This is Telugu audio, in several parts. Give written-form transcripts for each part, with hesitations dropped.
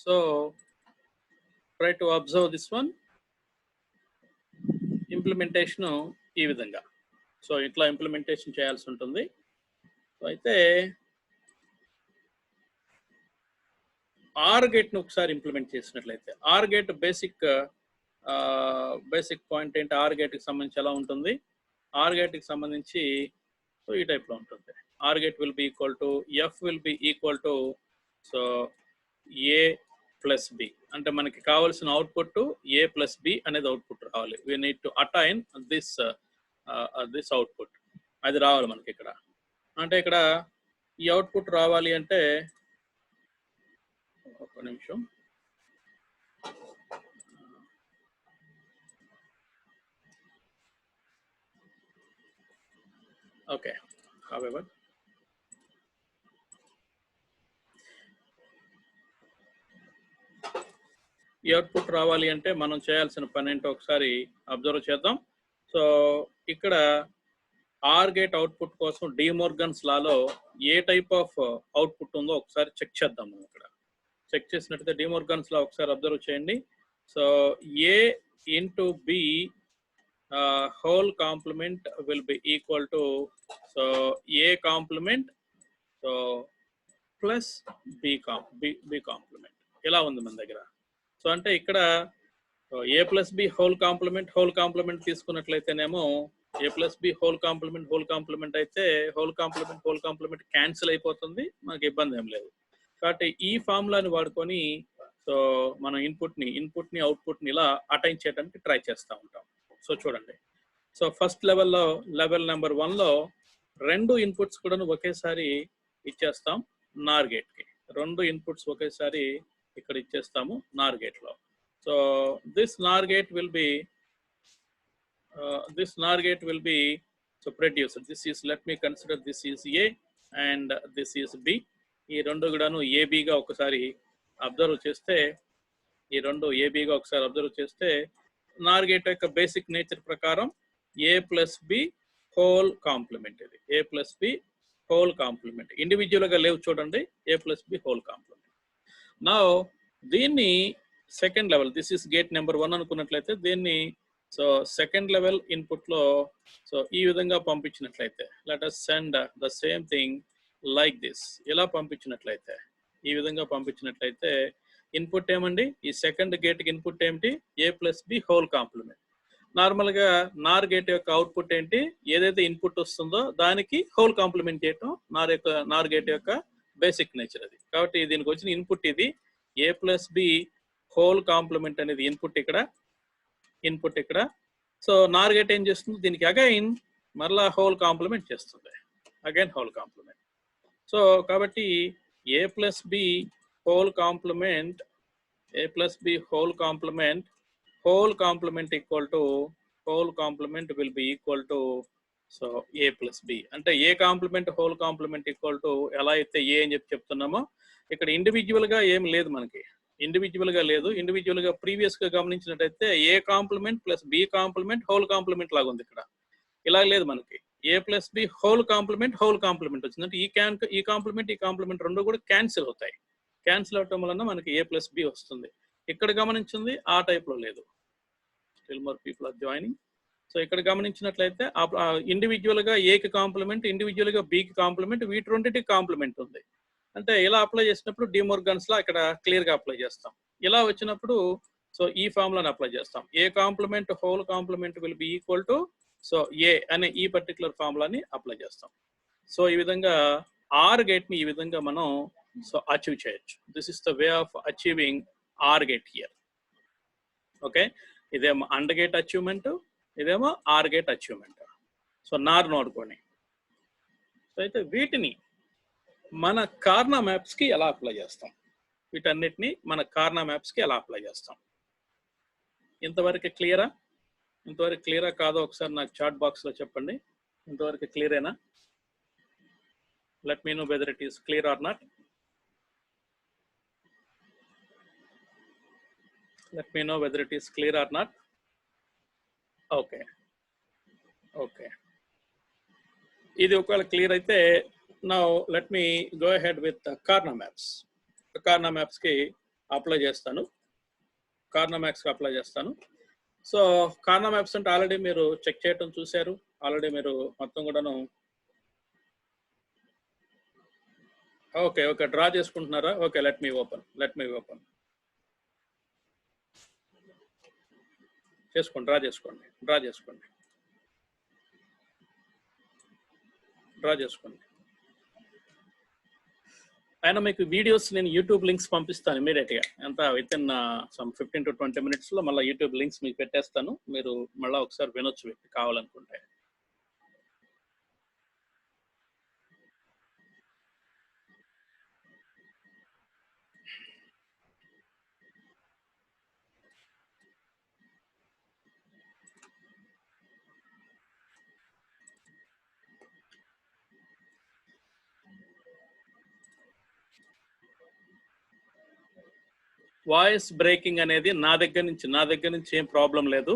So try to observe this one. Implementation ఈ విధంగా. సో ఇట్లా ఇంప్లిమెంటేషన్ చేయాల్సి ఉంటుంది. సో అయితే ఆర్ గేట్ను ఒకసారి ఇంప్లిమెంట్ చేసినట్లయితే ఆర్ గేట్ బేసిక్ పాయింట్ ఏంటి, ఆర్ గేట్కి సంబంధించి ఎలా ఉంటుంది, ఆర్ గేట్కి సంబంధించి సో ఈ టైప్లో ఉంటుంది. Or gate will be equal to F will be equal to so A plus B, అంటే మనకి కావాల్సిన అవుట్పుట్ ఏ ప్లస్ బి అనేది అవుట్పుట్ రావాలి. We need to attain this output, అది రావాలి మనకి ఇక్కడ. అంటే ఇక్కడ ఈ అవుట్పుట్ రావాలి అంటే ఒక నిమిషం, ఓకే. however ఈ అవుట్పుట్ రావాలి అంటే మనం చేయాల్సిన పని ఏంటో ఒకసారి అబ్జర్వ్ చేద్దాం. సో ఇక్కడ ఆర్ గేట్ అవుట్పుట్ కోసం డిమోర్గన్స్ లాలో ఏ టైప్ ఆఫ్ అవుట్పుట్ ఉందో ఒకసారి చెక్ చేద్దాం. మనం ఇక్కడ చెక్ చేసినట్టయితే డిమోర్గన్స్ లా ఒకసారి అబ్జర్వ్ చేయండి. So A into B whole complement will be equal to so a complement so plus b complement ఇలా ఉంది మన దగ్గర. సో అంటే ఇక్కడ a plus b whole complement తీసుకున్నట్లయితేనేమో a plus b whole complement అయితే whole complement క్యాన్సిల్ అయిపోతుంది, మనకి ఇబ్బంది ఏం లేదు. కాబట్టి ఈ ఫార్ములాని వాడుకొని సో మనం ఇన్పుట్ని అవుట్పుట్ని ఇలా అటైన్ చేయడానికి ట్రై చేస్తూ ఉంటాం. సో చూడండి, సో ఫస్ట్ లెవెల్ నెంబర్ 1లో రెండు ఇన్పుట్స్ కూడా ఒకేసారి ఇచ్చేస్తాం నార్ గేట్కి. రెండు ఇన్పుట్స్ ఒకేసారి ఇక్కడ ఇచ్చేస్తాము నార్ గేట్లో. So this NOR gate will be so producer. This is, let me consider this is A and this is B. ఈ రెండు కూడాను ఏబిగా ఒకసారి అబ్జర్వ్ చేస్తే, ఈ రెండు ఏబిగా ఒకసారి అబ్జర్వ్ చేస్తే నార్ గేట్ యొక్క బేసిక్ నేచర్ ప్రకారం A plus B whole complement. ఇది A plus B whole complement, ఇండివిజువల్గా లేవు చూడండి, A plus B whole complement. నా దీన్ని second level, this is gate number 1 అనుకున్నట్లయితే దీన్ని సో సెకండ్ లెవెల్ ఇన్పుట్లో సో ఈ విధంగా పంపించినట్లయితే let us send the same thing like this. ఇలా పంపించినట్లయితే, ఈ విధంగా పంపించినట్లయితే ఇన్పుట్ ఏమండి, ఈ సెకండ్ గేట్కి ఇన్పుట్ ఏమిటి, ఏ ప్లస్ బి హోల్ కాంప్లిమెంట్. నార్మల్గా నార్ గేట్ యొక్క అవుట్పుట్ ఏంటి, ఏదైతే ఇన్పుట్ వస్తుందో దానికి హోల్ కాంప్లిమెంట్ చేయటం నార్ గేట్ యొక్క బేసిక్ నేచర్ అది. కాబట్టి దీనికి వచ్చిన ఇన్పుట్ ఇది A plus B whole complement అనేది ఇన్పుట్ ఇక్కడ. సో నార్ గేట్ ఏం చేస్తుంది, దీనికి అగైన్ మరలా హోల్ కాంప్లిమెంట్ చేస్తుంది, అగైన్ హోల్ కాంప్లిమెంట్. సో కాబట్టి A plus B whole complement will be equal to so a plus b. అంటే A complement whole complement equal to ఎలా అయితే ఏ అని చెప్తున్నామో ఇక్కడ ఇండివిజువల్ గా ఏం లేదు, మనకి ఇండివిజువల్ గా లేదు. ఇండివిజువల్ గా ప్రీవియస్ గా గమనించినట్టయితే A complement plus B complement whole complement లాగా ఉంది. ఇక్కడ ఇలా లేదు, మనకి A plus B whole complement వచ్చింది. అంటే ఈ కాంప్లిమెంట్ రెండు కూడా క్యాన్సిల్ అవుతాయి. క్యాన్సిల్ అవటం వలన మనకి ఏ ప్లస్ బి వస్తుంది. ఇక్కడ గమనించింది ఆ టైప్లో లేదు. Still more people are joining. So ఇక్కడ గమనించినట్లయితే ఇండివిజువల్గా ఏకి కాంప్లిమెంట్, ఇండివిజువల్గా బికి కాంప్లిమెంట్, వీటి రెండింటికి కాంప్లిమెంట్ ఉంది. అంటే ఇలా అప్లై చేసినప్పుడు డిమోర్గన్స్ లా ఇక్కడ క్లియర్గా అప్లై చేస్తాం. ఇలా వచ్చినప్పుడు సో ఈ ఫార్ములాని అప్లై చేస్తాం. A complement whole complement will be equal to so A అనే ఈ పర్టికులర్ ఫార్ములాని అప్లై చేస్తాం. సో ఈ విధంగా ఆర్ గేట్ని ఈ విధంగా మనం సో అచీవ్ చేయొచ్చు. This is the way of achieving OR gate here. Okay, ఇదేమో అండ్ గేట్ అచీవ్మెంట్, ఇదేమో OR gate achievement. So NOR నోడుకొని సో అయితే వీటిని మన కార్నా మ్యాప్స్కి ఎలా అప్లై చేస్తాం, వీటన్నిటిని మన కార్నా మ్యాప్స్కి ఎలా అప్లై చేస్తాం. ఇంతవరకు క్లియరా కాదో ఒకసారి నాకు చాట్ బాక్స్లో చెప్పండి. ఇంతవరకు క్లియరేనా? Let me know whether it is clear or not. Let me know whether it is clear or not. Okay. ఇది ఒకవేళ క్లియర్ అయితే now let me go ahead with the Karna maps. Karna maps కి అప్లై చేస్తాను, కార్నా మ్యాప్స్కి అప్లై చేస్తాను. సో కార్నా మ్యాప్స్ అంటే ఆల్రెడీ మీరు చెక్ చేయటం చూశారు, ఆల్రెడీ మీరు మొత్తం కూడాను. ఓకే ఓకే, డ్రా చేసుకుంటున్నారా? ఓకే, లెట్ మీ ఓపెన్ చేసుకోండి, డ్రా చేసుకోండి. అయినా మీకు వీడియోస్ నేను యూట్యూబ్ లింక్స్ పంపిస్తాను ఇమీడియట్గా, ఎంత విత్ ఇన్ సమ్ 15 to 20 minutesలో మళ్ళీ యూట్యూబ్ లింక్స్ మీకు పెట్టేస్తాను, మీరు మళ్ళీ ఒకసారి వినొచ్చు కావాలనుకుంటే. వాయిస్ బ్రేకింగ్ అనేది నా దగ్గర నుంచి ఏం ప్రాబ్లం లేదు,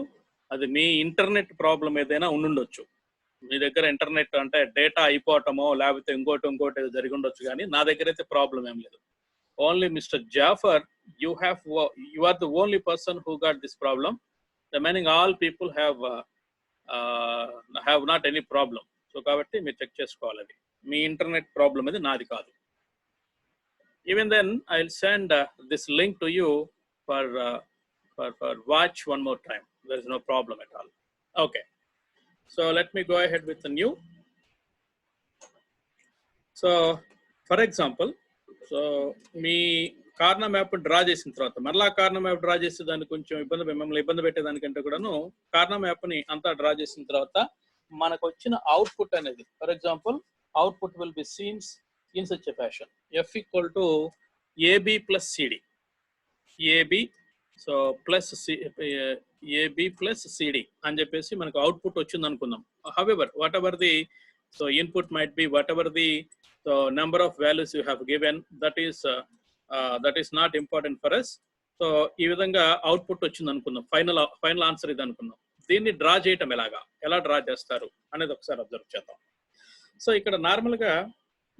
అది మీ ఇంటర్నెట్ ప్రాబ్లం ఏదైనా ఉండుండొచ్చు. మీ దగ్గర ఇంటర్నెట్ అంటే డేటా అయిపోవటమో లేకపోతే ఇంకోటి జరిగి ఉండొచ్చు, కానీ నా దగ్గర అయితే ప్రాబ్లం ఏం లేదు. Only mister Jafar, you are the only person who got this problem. Remaining all people have not any problem. So కాబట్టి మీరు చెక్ చేసుకోవాలి, అది మీ ఇంటర్నెట్ ప్రాబ్లం, అది నాది కాదు. Even then I'll send this link to you for watch one more time. There is no problem at all. Okay, so let me go ahead with the new. So for example, so me Karna map draw చేసిన తర్వాత మరలా కార్నా మ్యాప్ డ్రా చేసే దాన్ని కొంచెం మిమ్మల్ని ఇబ్బంది పెట్టేదానికంటే కూడాను, కార్నా మ్యాప్ని అంతా డ్రా చేసిన తర్వాత మనకు వచ్చిన అవుట్పుట్ అనేది, for example output will be scenes in such a fashion: f equal to ab plus cd, ab so plus ab plus cd అని చెప్పేసి మనకు అవుట్పుట్ వచ్చింది అనుకుందాం. However, whatever the so input might be, whatever the number of values you have given, that is not important for us. So ఈ విధంగా అవుట్పుట్ వచ్చింది అనుకుందాం, ఫైనల్ ఆన్సర్ ఇది అనుకుందాం. దీన్ని డ్రా చేయటం ఎలా డ్రా చేస్తారు అనేది ఒకసారి అబ్జర్వ్ చేద్దాం. సో ఇక్కడ నార్మల్గా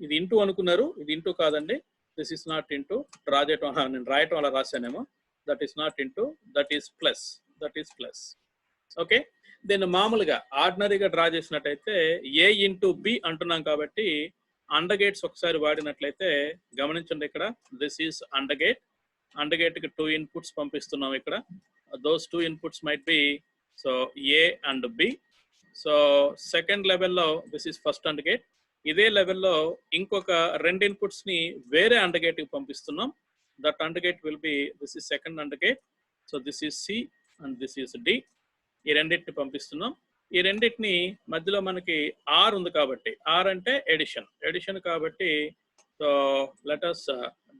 ఇది ఇంటూ అనుకున్నారు, ఇది ఇంటూ కాదండి, this is not into. Draw చేయటం నేను రాయటం అలా రాశానేమో, that is not into, that is plus. Okay, దీన్ని మామూలుగా ఆర్డినరీగా డ్రా చేసినట్టయితే ఏ ఇంటూ బి అంటున్నాం కాబట్టి అండర్ గేట్స్ ఒకసారి వాడినట్లయితే గమనించండి, ఇక్కడ దిస్ ఈస్ అండర్ గేట్కి 2 ఇన్పుట్స్ పంపిస్తున్నాం. ఇక్కడ those 2 inputs might be so A and B. So second లెవెల్లో this is first AND gate. ఇదే లెవెల్లో ఇంకొక 2 ఇన్పుట్స్ ని వేరే అండర్ గేట్ కి పంపిస్తున్నాం. That under gate will be, this is second under gate. So this is C and this is D. ఈ రెండింటిని పంపిస్తున్నాం. ఈ రెండింటిని మధ్యలో మనకి ఆర్ ఉంది కాబట్టి, ఆర్ అంటే ఎడిషన్ కాబట్టి, so let us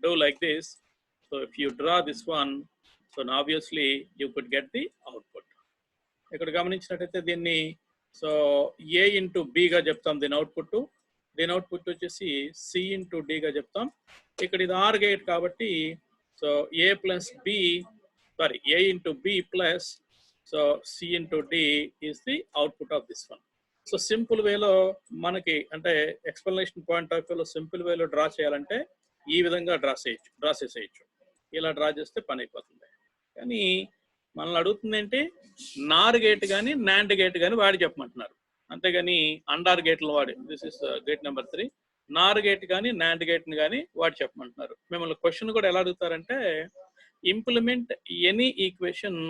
do like this. So if you draw this one, so obviously you could get the output. ఇక్కడ గమనించినట్టయితే దీన్ని సో ఏ ఇంటూ బిగా చెప్తాం, దీని అవుట్పుట్ వచ్చేసి సి ఇంటూ డిగా చెప్తాం. ఇక్కడ ఇది ఆర్ గేట్ కాబట్టి so A into B plus so C into D is the output of this one. So simple వేలో మనకి అంటే ఎక్స్ప్లెనేషన్ పాయింట్ ఆఫ్ వ్యూలో సింపుల్ వేలో డ్రా చేయాలంటే ఈ విధంగా డ్రా చేసేయచ్చు. ఇలా డ్రా చేస్తే పని అయిపోతుంది. కానీ మనల్ని అడుగుతుంది ఏంటి, నార్ గేట్ కానీ నాండ్ గేట్ కానీ వాడి చెప్పమంటున్నారు, అంతేగాని అండార్ గేట్లు వాడి, this is gate number 3, Nar gate కానీ నాండ్ గేట్ని కానీ వాడి చెప్పమంటున్నారు. మిమ్మల్ని క్వశ్చన్ కూడా ఎలా అడుగుతారంటే, implement any equation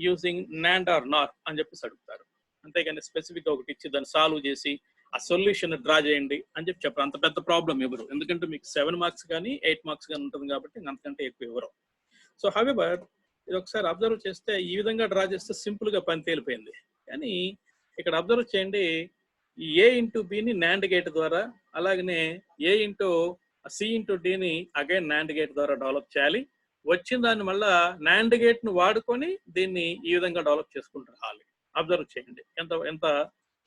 using NAND or NOR అని చెప్పేసి అడుగుతారు. అంతేగాని స్పెసిఫిక్ ఒకటి ఇచ్చి దాన్ని సాల్వ్ చేసి ఆ సొల్యూషన్ డ్రా చేయండి అని చెప్పి చెప్పారు. అంత పెద్ద ప్రాబ్లం ఇవ్వరు, ఎందుకంటే మీకు 7 మార్క్స్ కానీ 8 మార్క్స్ కానీ ఉంటుంది కాబట్టి అంతకంటే ఎక్కువ ఇవ్వరు. సో హవెవర్ ఇది ఒకసారి అబ్జర్వ్ చేస్తే ఈ విధంగా డ్రా చేస్తే సింపుల్ గా పని తేలిపోయింది. కానీ ఇక్కడ అబ్జర్వ్ చేయండి, ఏ ఇంటూ బిని నాండ్ గేట్ ద్వారా, అలాగనే ఏ ఇంటూ సి ఇంటూ డిని అగైన్ నాండ్ గేట్ ద్వారా డెవలప్ చేయాలి. వచ్చిన దాన్ని మళ్ళా నాండ్ గేట్ ను వాడుకొని దీన్ని ఈ విధంగా డెవలప్ చేసుకుంటూ రావాలి. అబ్జర్వ్ చేయండి ఎంత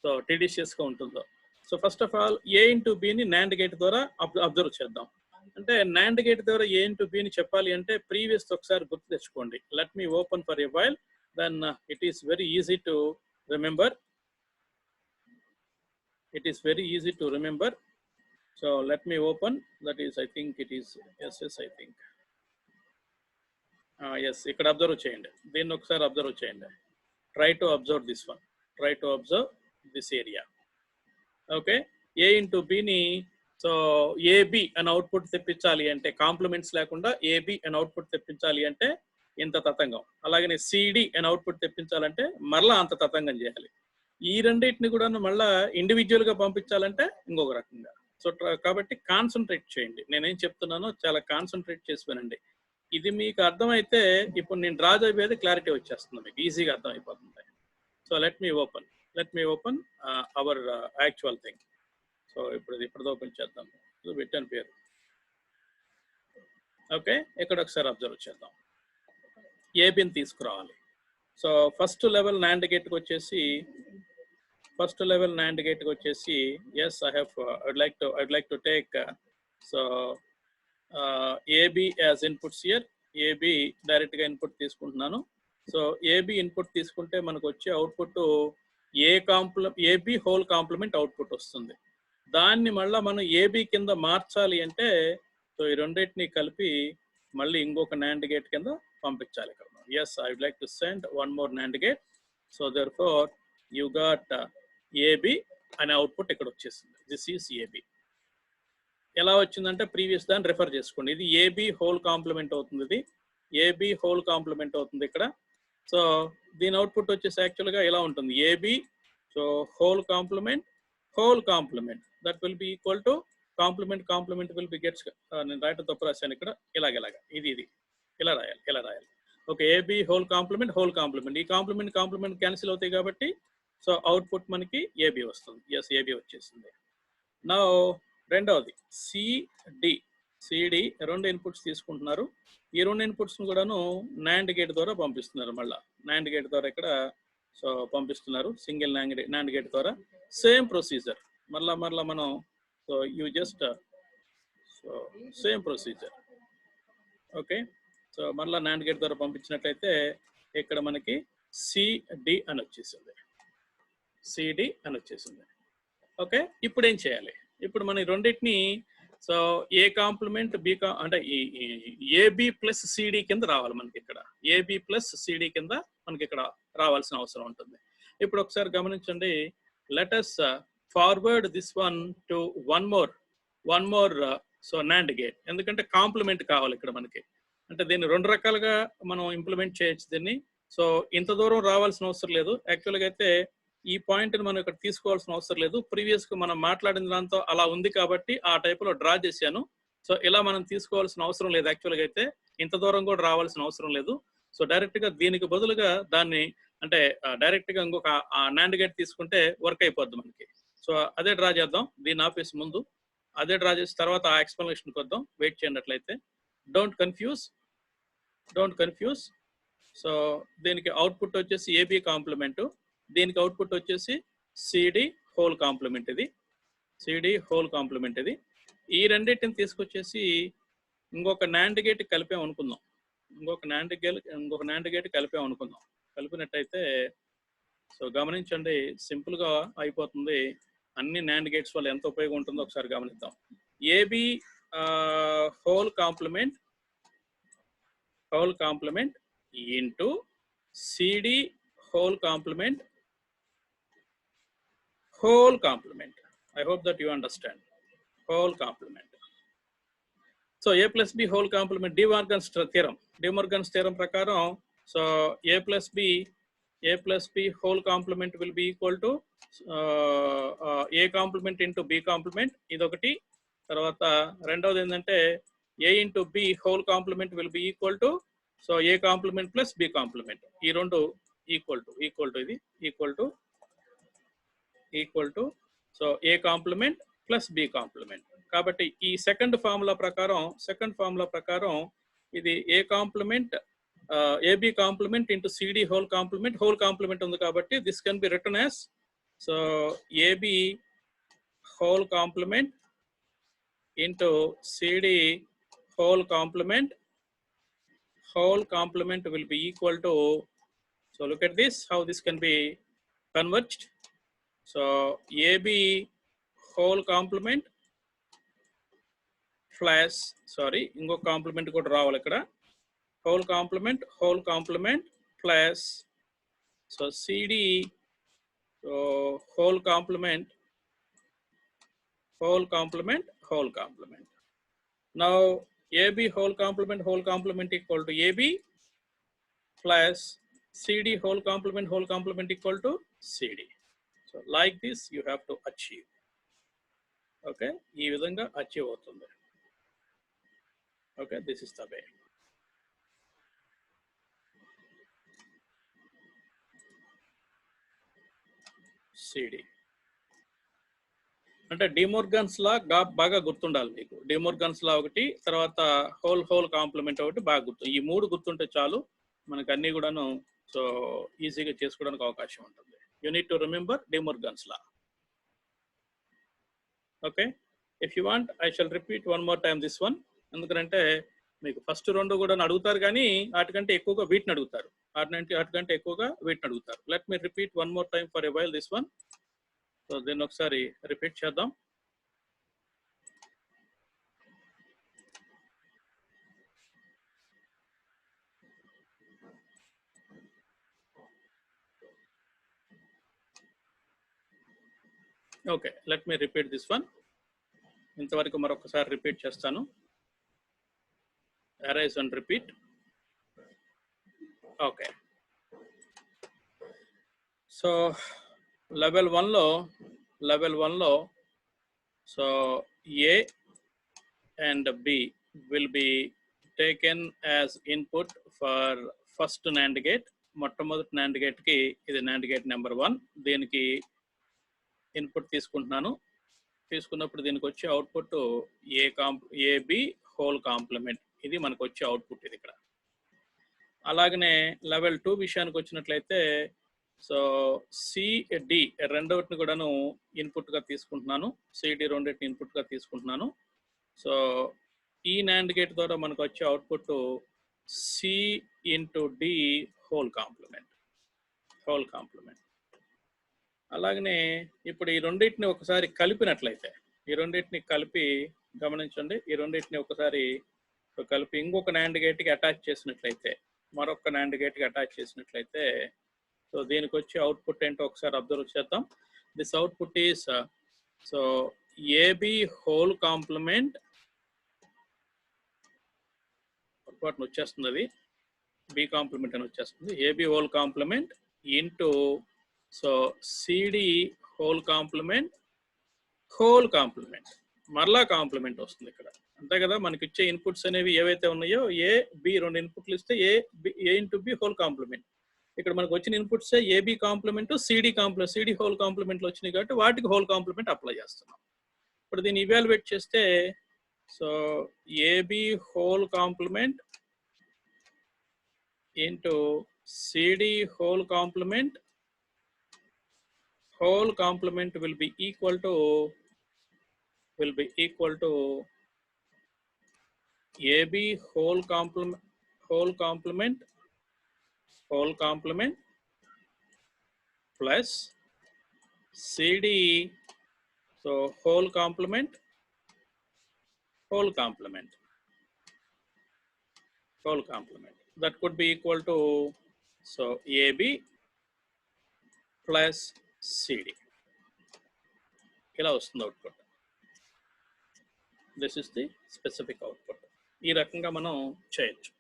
సో టిడిషియస్ గా ఉంటుందో. So first of all A into బిని నాండ్ గేట్ ద్వారా అబ్జర్వ్ చేద్దాం. అంటే నాండ్ గేట్ ద్వారా ఏ ఇంటూ బిని చెప్పాలి అంటే ప్రీవియస్ ఒకసారి గుర్తు తెచ్చుకోండి. Let me open for a while, then it is very easy to remember. So let me open, that is I think it is SS, I think. Yes, ఇక్కడ అబ్జర్వ్ చేయండి, దీన్ని ఒకసారి అబ్జర్వ్ చేయండి. Try to observe this one, try to observe this area. Okay, A into బిని సో ఏబి అని అవుట్పుట్ తెప్పించాలి అంటే, కాంప్లిమెంట్స్ లేకుండా ఏబి అని అవుట్పుట్ తెప్పించాలి అంటే ఇంత తతంగం. అలాగనే సిడి అని అవుట్పుట్ తెప్పించాలంటే మరలా అంత తతంగం చేయాలి. ఈ రెండింటిని కూడా మళ్ళా ఇండివిజువల్ గా పంపించాలంటే ఇంకొక రకంగా. సో కాబట్టి కాన్సన్ట్రేట్ చేయండి, నేనేం చెప్తున్నానో చాలా కాన్సన్ట్రేట్ చేసి వినండి. ఇది మీకు అర్థమైతే ఇప్పుడు నేను డ్రా చేయబోయేది క్లారిటీ వచ్చేస్తుంది, మీకు ఈజీగా అర్థమైపోతుంది. So let me open hour actual thing. So ఇప్పుడు ఓపెన్ చేద్దాం. సో పెట్టాను పేరు. ఓకే, ఇక్కడ ఒకసారి అబ్జర్వ్ చేద్దాం. ఏబిని తీసుకురావాలి. సో ఫస్ట్ లెవెల్ నాండ్ గేట్కి వచ్చేసి yes I'd like to take so AB as inputs here. AB direct గా ఇన్పుట్ తీసుకుంటున్నాను. సో AB ఇన్పుట్ తీసుకుంటే మనకు వచ్చే output AB whole complement output వస్తుంది. దాన్ని మళ్ళీ మనం AB కింద మార్చాలి అంటే సో ఈ రెండింటిని కలిపి మళ్ళీ ఇంకొక నాండ్ గేట్ కింద పంపించాలి. ఇక్కడ yes I would like to send one more NAND gate. So therefore you got AB అనే అవుట్పుట్ ఇక్కడ వచ్చేసింది. This is AB. ఎలా వచ్చిందంటే ప్రీవియస్ దాన్ని రెఫర్ చేసుకోండి. ఇది AB హోల్ కాంప్లిమెంట్ అవుతుంది, ఇది AB హోల్ కాంప్లిమెంట్ అవుతుంది ఇక్కడ. సో దీని అవుట్పుట్ వచ్చేసి యాక్చువల్గా ఇలా ఉంటుంది, AB so whole complement that will be equal to complement will be gets, నేను రాయటం తప్పు రాశాను ఇక్కడ, ఇలాగ ఇది ఇలా రాయాలి. ఓకే, AB హోల్ కాంప్లిమెంట్ ఈ కాంప్లిమెంట్ క్యాన్సిల్ అవుతాయి కాబట్టి సో అవుట్పుట్ మనకి AB వస్తుంది. ఎస్, AB వచ్చేసింది. నా రెండవది సిడి రెండు ఇన్పుట్స్ తీసుకుంటున్నారు. ఈ రెండు ఇన్పుట్స్ కూడాను నాండ్ గేట్ ద్వారా పంపిస్తున్నారు. మళ్ళీ నాండ్ గేట్ ద్వారా ఇక్కడ సో పంపిస్తున్నారు, సింగిల్ నాండ్ గేట్ ద్వారా. సేమ్ ప్రొసీజర్ మళ్ళా మనం so you just so same procedure. Okay, so మళ్ళీ నాండ్ గేట్ ద్వారా పంపించినట్లయితే ఇక్కడ మనకి సిడి అని వచ్చేసింది. ఓకే, ఇప్పుడు ఏం చేయాలి? ఇప్పుడు మన రెండింటిని సో ఏ కాంప్లిమెంట్ అంటే ఏబి ప్లస్ సిడి కింద రావాలి మనకి ఇక్కడ. ఏబి ప్లస్ సిడి కింద మనకి ఇక్కడ రావాల్సిన అవసరం ఉంటుంది. ఇప్పుడు ఒకసారి గమనించండి, let us forward this one to one more so NAND gate. ఎందుకంటే కాంప్లిమెంట్ కావాలి ఇక్కడ మనకి, అంటే దీన్ని రెండు రకాలుగా మనం ఇంప్లిమెంట్ చేయొచ్చు దీన్ని. సో ఇంత దూరం రావాల్సిన అవసరం లేదు. యాక్చువల్గా అయితే ఈ పాయింట్ని మనం ఇక్కడ తీసుకోవాల్సిన అవసరం లేదు, ప్రీవియస్గా మనం మాట్లాడిన దాంతో అలా ఉంది కాబట్టి ఆ టైప్లో డ్రా చేశాను. సో ఇలా మనం తీసుకోవాల్సిన అవసరం లేదు, యాక్చువల్గా అయితే ఇంత దూరం కూడా రావాల్సిన అవసరం లేదు. సో డైరెక్ట్గా దీనికి బదులుగా దాన్ని అంటే డైరెక్ట్గా ఇంకొక నాండ్ గేట్ తీసుకుంటే వర్క్ అయిపోద్ది మనకి. సో అదే డ్రా చేద్దాం, దీన్ని ఆపేసి ముందు అదే డ్రా చేసి తర్వాత ఆ ఎక్స్ప్లెనేషన్కి వద్దాం. వెయిట్ చేయనట్లయితే డోంట్ కన్ఫ్యూజ్. సో దీనికి అవుట్పుట్ వచ్చేసి AB కాంప్లిమెంట్, దీనికి అవుట్పుట్ వచ్చేసి సిడి హోల్ కాంప్లిమెంట్. ఇది ఈ రెండింటిని తీసుకొచ్చేసి ఇంకొక నాండ్ గేట్ కలిపాం అనుకుందాం. కలిపినట్టయితే సో గమనించండి, సింపుల్గా అయిపోతుంది. అన్ని నాండ్ గేట్స్ వల్ల ఎంత ఉపయోగం ఉంటుందో ఒకసారి గమనిద్దాం. AB whole complement into CD whole complement. I hope that you understand. Whole complement. So A plus B whole complement, De Morgan's theorem prakaram. So A plus B whole complement will be equal to A complement into B complement. Idokati. Tarvata rendavadi endante A into B whole complement will be equal to so A complement plus B complement. Ee rendu equal to so A complement plus B complement. కాబట్టి ఈ సెకండ్ ఫార్ములా ప్రకారం ఇది A complement AB complement into CD whole complement ఉంది కాబట్టి this can be written as so AB whole complement into CD whole complement will be equal to, so look at this, how this can be converged. So AB whole complement plus ఇంకో కాంప్లిమెంట్ కూడా రావాలి ఇక్కడ, whole complement plus, so CD, so whole complement. Now AB whole complement equal to AB plus CD whole complement equal to CD. So like this you have to achieve. Okay, ee vidhanga achieve avutundi. Okay, this is the way. CD అంటే డిమోర్గన్స్ లా బాగా గుర్తుండాలి మీకు. డిమోర్గన్స్ లా ఒకటి, తర్వాత హోల్ కాంప్లిమెంట్ ఒకటి బాగా గుర్తు. ఈ మూడు గుర్తుంటే చాలు మనకు అన్ని కూడాను సో ఈజీగా చేసుకోవడానికి అవకాశం ఉంటుంది. You need to remember De Morgan's law. Okay, if you want I shall repeat one more time this one. ఎందుకంటే మీకు ఫస్ట్ రెండు కూడా అడుగుతారు కానీ వాటికంటే ఎక్కువగా వీటిని అడుగుతారు, వాటికంటే ఎక్కువగా వీటిని అడుగుతారు. Let me repeat one more time for a while this one. So దీన్ని ఒకసారి రిపీట్ చేద్దాం. Okay, let me repeat this one. ఇంతవరకు మరొకసారి రిపీట్ చేస్తాను. Arise and repeat. Okay, so level వన్లో so A and B will be taken as input for first NAND gate. మొట్టమొదటి NAND gate కి ఇది NAND gate నెంబర్ 1. దీనికి ఇన్పుట్ తీసుకుంటున్నాను. తీసుకున్నప్పుడు దీనికి వచ్చే అవుట్పుట్ AB హోల్ కాంప్లిమెంట్, ఇది మనకు వచ్చే అవుట్పుట్ ఇది ఇక్కడ. అలాగనే లెవెల్ 2 విషయానికి వచ్చినట్లయితే సో CD రెండవటిని కూడాను ఇన్పుట్గా తీసుకుంటున్నాను. CD రెండింటిని ఇన్పుట్గా తీసుకుంటున్నాను. సో ఈ NAND గేట్ ద్వారా మనకు వచ్చే output C into D whole complement. అలాగనే ఇప్పుడు ఈ రెండింటిని ఒకసారి కలిపినట్లయితే, ఈ రెండింటిని కలిపి గమనించండి, ఈ రెండింటిని ఒకసారి కలిపి ఇంకొక NAND గేట్కి అటాచ్ చేసినట్లయితే, మరొక NAND గేట్కి అటాచ్ చేసినట్లయితే సో దీనికి వచ్చే అవుట్పుట్ ఏంటో ఒకసారి అబ్జర్వ్ చేద్దాం. This output is so AB whole complement, పొరపాటున వచ్చేస్తుంది అది B కాంప్లిమెంట్ అని వచ్చేస్తుంది. AB whole complement into so CD whole complement మరలా కాంప్లిమెంట్ వస్తుంది ఇక్కడ, అంతే కదా. మనకి ఇచ్చే ఇన్పుట్స్ అనేవి ఏవైతే ఉన్నాయో A B రెండు ఇన్పుట్లు ఇస్తే A into B whole complement. ఇక్కడ మనకు వచ్చిన inputs AB complement CD whole కాంప్లిమెంట్లు వచ్చినాయి కాబట్టి వాటికి హోల్ కాంప్లిమెంట్ అప్లై చేస్తున్నాం. ఇప్పుడు దీన్ని ఇవాల్యుయేట్ చేస్తే so AB whole complement into CD whole complement will be equal to AB whole complement plus CD so whole complement. That could be equal to so AB plus CD. ఇలా వస్తుంది output. This is the specific output. ఈ రకంగా మనం చేయొచ్చు.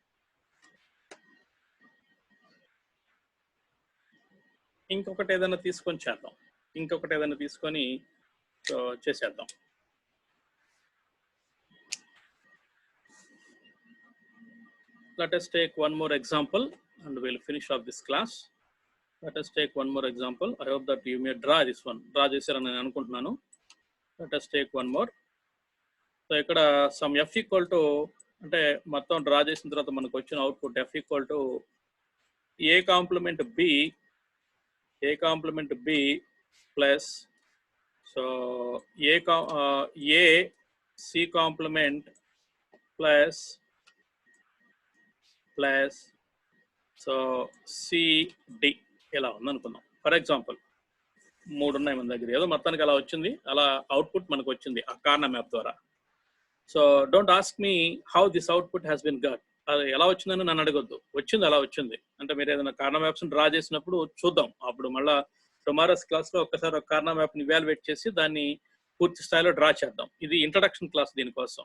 ఇంకొకటి ఏదైనా తీసుకొని చేద్దాం, చేసేద్దాం. Let us take one more example and we'll finish off this class. Let us take one more example. I hope that you may draw this one. Draw చేశారని నేను అనుకుంటున్నాను. Let us take one more. So ఇక్కడ సమ్ F ఈక్వల్ టు, అంటే మొత్తం డ్రా చేసిన తర్వాత మనకు వచ్చిన output F equal to A complement B plus so A C complement plus so CD ఇలా ఉంది అనుకుందాం. ఫర్ ఎగ్జాంపుల్ 3 ఉన్నాయి మన దగ్గర, ఏదో మొత్తానికి అలా వచ్చింది, అలా అవుట్పుట్ మనకు వచ్చింది ఆ కార్నర్ మ్యాప్ ద్వారా. So don't ask me how this output has been got. అది ఎలా వచ్చిందని నన్ను అడగొద్దు, వచ్చింది అలా వచ్చింది. అంటే మీరు ఏదైనా కార్నా మ్యాప్స్ డ్రా చేసినప్పుడు చూద్దాం, అప్పుడు మళ్ళా టుమారోస్ క్లాస్లో ఒక్కసారి ఒక కార్నా మ్యాప్ని ఇవాల్యుయేట్ చేసి దాన్ని పూర్తి స్థాయిలో డ్రా చేద్దాం. ఇది ఇంట్రడక్షన్ క్లాస్ దీనికోసం.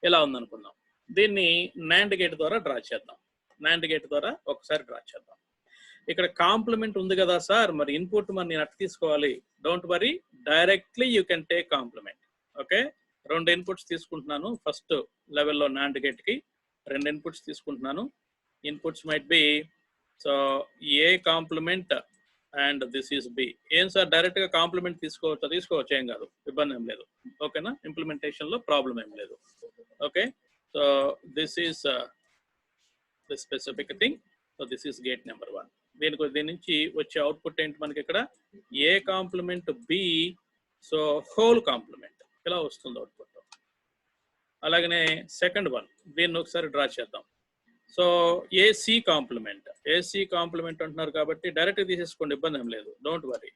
ఎలా ఉందనుకుందాం. దీన్ని నాండ్ గేట్ ద్వారా డ్రా చేద్దాం. నాండ్ గేట్ ద్వారా ఒకసారి డ్రా చేద్దాం. ఇక్కడ కాంప్లిమెంట్ ఉంది కదా సార్, మరి ఇన్పుట్ మరి నేను అట్లా తీసుకోవాలి. Don't worry, directly you can take complement. Okay, 2 inputs తీసుకుంటున్నాను. ఫస్ట్ లెవెల్లో నాండ్ గేట్కి 2 ఇన్పుట్స్ తీసుకుంటున్నాను. Inputs might be so A complement and this is B. ఏం సార్ డైరెక్ట్గా కాంప్లిమెంట్ తీసుకోవచ్చు, ఏం కాదు, ఇబ్బంది ఏం లేదు. ఓకేనా, ఇంప్లిమెంటేషన్లో ప్రాబ్లం ఏం లేదు. Okay, so this is the specific thing. So this is gate number 1. దీని నుంచి వచ్చే అవుట్పుట్ ఏంటి మనకి ఇక్కడ, A complement B, so whole complement ఇలా వస్తుంది అవుట్పుట్. అలాగనే సెకండ్ వన్, దీన్ని ఒకసారి డ్రా చేద్దాం. సో ఏసీ కాంప్లిమెంట్ అంటున్నారు కాబట్టి డైరెక్ట్గా తీసేసుకోండి, ఇబ్బంది ఏం లేదు, don't worry.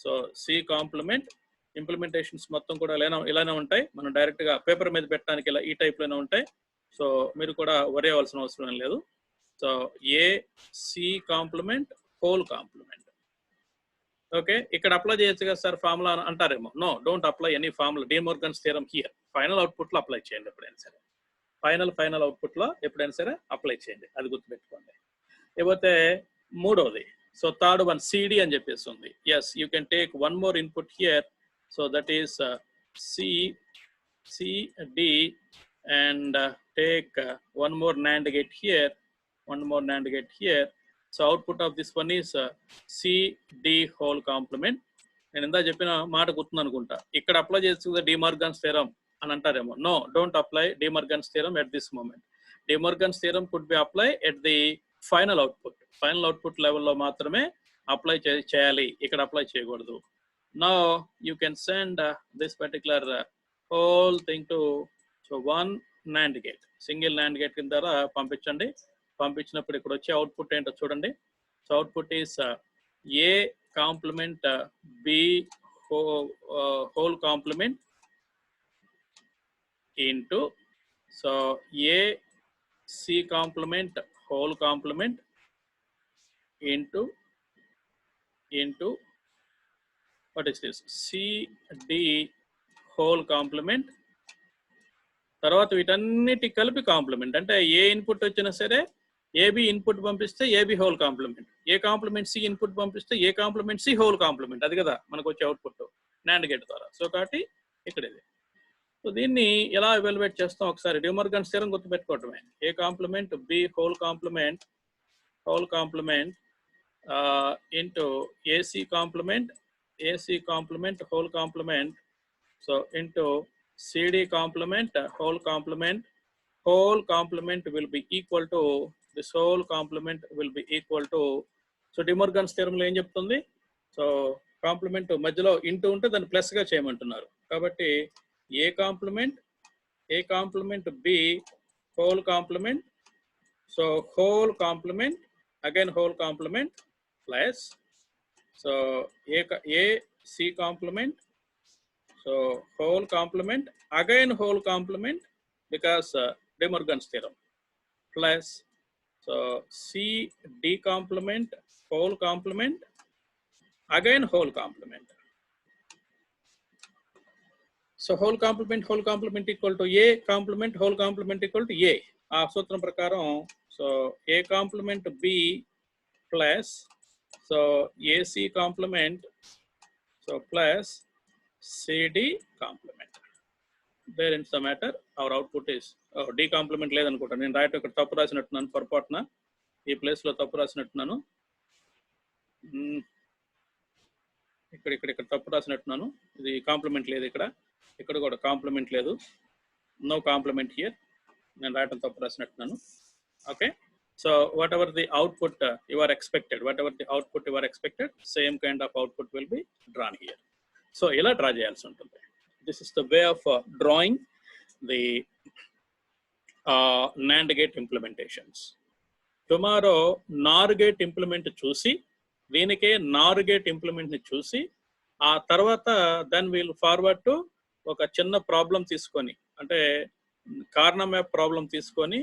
So C complement implementations మొత్తం కూడా ఇలానే ఉంటాయి. మనం డైరెక్ట్గా పేపర్ మీద పెట్టడానికి ఇలా ఈ టైప్లోనే ఉంటాయి. సో మీరు కూడా వరీ అవ్వాల్సిన అవసరం ఏం లేదు. So A C complement whole complement. Okay, ఇక్కడ అప్లై చేయొచ్చు కదా సార్ ఫార్ములా అంటారేమో. No, don't apply any formula, De Morgan's theorem here. Final అవుట్పుట్లో అప్లై చేయండి ఎప్పుడైనా సరే. ఫైనల్ అవుట్పుట్లో ఎప్పుడైనా సరే అప్లై చేయండి, అది గుర్తుపెట్టుకోండి. లేకపోతే మూడోది, సో థర్డ్ వన్ సిడి అని చెప్పేసి ఉంది. Yes, you can take one more input here. So that is CD and take one more NAND gate here. So output of this one is CD whole complement. నేను ఇందా చెప్పిన మాట గుర్తుంది అనుకుంటా, ఇక్కడ అప్లై చేస్తుంది డి మోర్గన్స్ థియరం అని అంటారేమో. No, don't apply De Morgan's theorem at this moment. De Morgan's theorem could be apply at the final output లెవెల్లో మాత్రమే అప్లై చేయాలి, ఇక్కడ అప్లై చేయకూడదు. Now you can send this particular whole thing to so 1 NAND gate, single NAND gate కింద పంపించండి. పంపించినప్పుడు ఇక్కడ వచ్చే అవుట్పుట్ ఏంటో చూడండి. So output is A complement B whole complement into so A C complement whole complement into what is this CD whole complement. తర్వాత వీటన్నిటి కలిపి కాంప్లిమెంట్. అంటే ఏ ఇన్పుట్ వచ్చినా సరే ఏబి ఇన్పుట్ పంపిస్తే AB whole complement, A complement C input పంపిస్తే A complement C whole complement. అది కదా మనకు వచ్చే అవుట్పుట్ నాండ్ గేట్ ద్వారా. సో కాబట్టి ఇక్కడ ఇది. సో దీన్ని ఎలా ఎవాల్యుయేట్ చేస్తాం ఒకసారి, డి మోర్గన్స్ థియరం గుర్తుపెట్టుకోవటమే. A complement B whole complement into AC complement whole complement. So into CD complement whole complement will be equal to this whole complement will be equal to. So De Morgan's theorem లో ఏం చెప్తుంది, సో కాంప్లిమెంట్ మధ్యలో ఇంటూ ఉంటే దాన్ని ప్లస్ గా చేయమంటున్నారు. కాబట్టి A complement B whole complement, so whole complement again whole complement plus so A C complement, so whole complement again whole complement because De Morgan's theorem plus so C D complement whole complement again whole complement. So whole complement equal to A complement whole complement equal to A. ఆ సూత్రం ప్రకారం so A complement B plus so AC complement so plus CD complement. There ends the matter. Our output is D complement లేదనుకుంటా, నేను రైట్ ఇక్కడ తప్పు రాసినట్టున్నాను, పొరపాటున ఈ ప్లేస్లో తప్పు రాసినట్టున్నాను, ఇక్కడ తప్పు రాసినట్టున్నాను. ఇది కాంప్లిమెంట్ లేదు, ఇక్కడ కూడా కాంప్లిమెంట్ లేదు, నో కాంప్లిమెంట్ హియర్, నేను రాయటం తప్పు రాసినట్టున్నాను. Okay, so whatever the output you are expected, same kind of output will be drawn here. So ఇలా డ్రా చేయాల్సి ఉంటుంది. This is the way of drawing the NAND gate implementations. Tomorrow Nar gate implement చూసి, దీనికే నార్ గేట్ ఇంప్లిమెంట్ని చూసి, ఆ తర్వాత దెన్ వీల్ ఫార్వర్డ్ టు ఒక చిన్న ప్రాబ్లం తీసుకొని, అంటే కార్నా మ్యాప్ ప్రాబ్లం తీసుకొని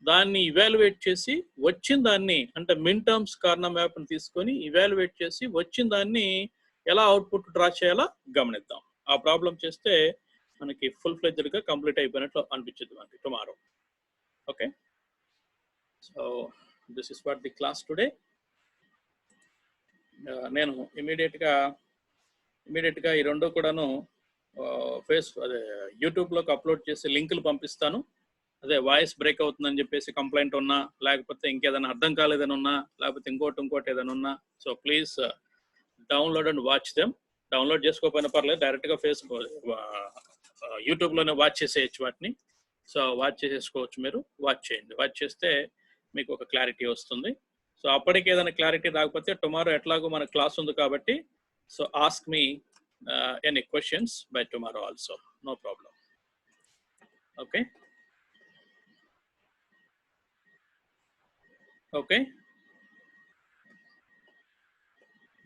దాన్ని ఇవాల్యుయేట్ చేసి వచ్చిన దాన్ని అంటే మిన్ టర్మ్స్ కార్నర్ మ్యాప్ని తీసుకొని ఇవాల్యుయేట్ చేసి వచ్చిన దాన్ని ఎలా అవుట్పుట్ డ్రా చేయాలో గమనిద్దాం. ఆ ప్రాబ్లం చేస్తే మనకి ఫుల్ ఫ్లెడ్జ్డ్గా కంప్లీట్ అయిపోయినట్లు అనిపించింది మనకి tomorrow. Okay, so this is what the class today. నేను ఇమీడియట్గా ఈ రెండు కూడాను అదే యూట్యూబ్లోకి అప్లోడ్ చేసి లింకులు పంపిస్తాను. అదే వాయిస్ బ్రేక్ అవుతుందని చెప్పేసి కంప్లైంట్ ఉన్నా, లేకపోతే ఇంకేదైనా అర్థం కాలేదని ఉన్నా, లేకపోతే ఇంకోటి ఏదైనా ఉన్నా, so please download and watch them. Download చేసుకోకపోయినా పర్లేదు, డైరెక్ట్గా యూట్యూబ్లోనే వాచ్ చేసేయచ్చు వాటిని. సో వాచ్ చేసేసుకోవచ్చు, మీరు వాచ్ చేయండి. వాచ్ చేస్తే మీకు ఒక క్లారిటీ వస్తుంది. సో అప్పటికి ఏదైనా క్లారిటీ రాకపోతే టుమారో ఎట్లాగో మన క్లాస్ ఉంది కాబట్టి, so ask me any questions by tomorrow also, no problem. Okay,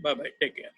bye bye, take care.